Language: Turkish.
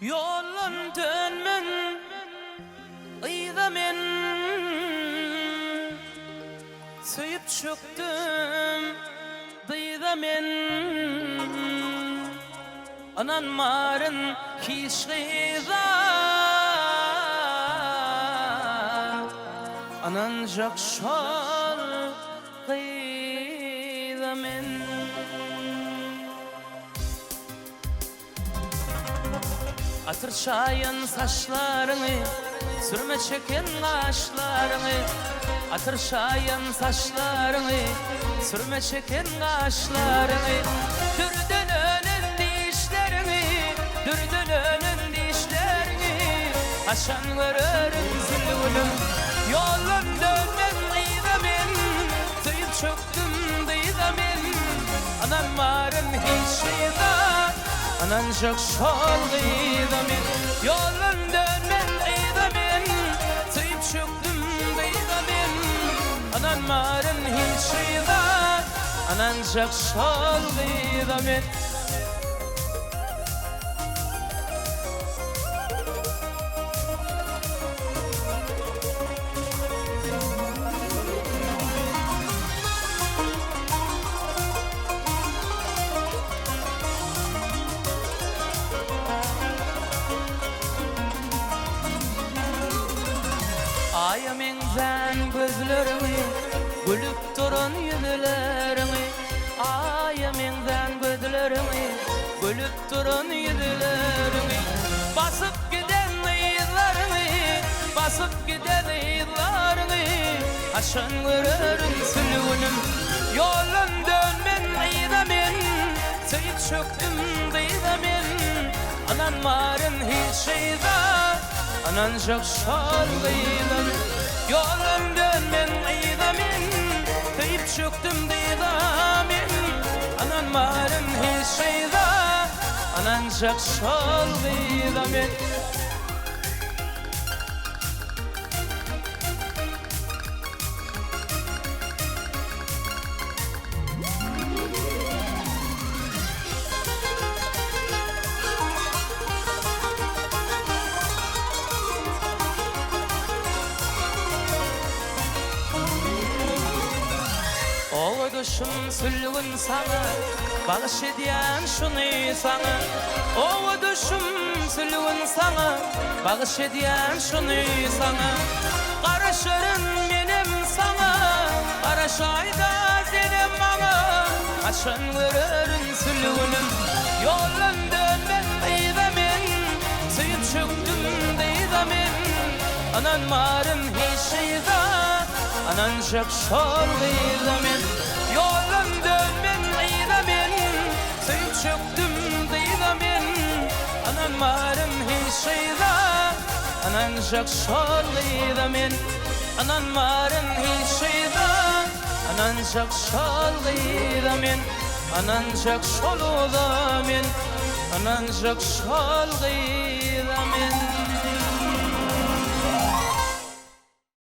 Yolun dönmen ıyda men Söyüp çöktüm dıyda men Anan marın hiç gıyda Anan jakşal gıyda men Atır çayın saçlarını Sürme çeken kaşlarını Atır çayın saçlarını Sürme çeken kaşlarını Dürdün önün dişlerini Dürdün önün dişlerini Aşan görürüm zülgünüm Yolun dönmen ıyda men Tüyüp çöktüm dıyda men Anan varın hiç ıyda Anan jakşal gıyda men Yolun dönmen ıyda men Tüyüp çöktüm dıyda men Anan varın hiç ıyda Anan jakşal gıyda men Ayamengden gözlerimi Gülüp durun yüzlerimi Ayamengden gözlerimi Gülüp durun yüzlerimi Basıp giden yıllarını Basıp giden yıllarını Aşan görürüm sülgünüm Yolun dönmen ıyda men Tüyüp çöktüm dıyda men Anan varın hiç ıyda Anan jakşal gıyda men Yolun dönmen ıyda men Tüyüp çöktüm dıyda men Anan varın hiç ıyda Anan jakşal gıyda men O düşüm sülgün sana Bağış ediyen şunu sana O düşüm sülgün sana Bağış ediyen şunu sana Karışırın benim sana Karışayda zenim bana Aşan görürün sülgünüm Yolun dönmen ıyda men Tüyüp çöktüm dıyda men Anan varın hiç ıyda Anan jakşal gıyda men Yolun dönmen ıyda men Tüyüp çöktüm dıyda men Anan varın hiç ıyda Anan jakşal gıyda men Anan varın hiç ıyda Anan jakşal gıyda men Anan jakşal gıyda men Anan jakşal gıyda men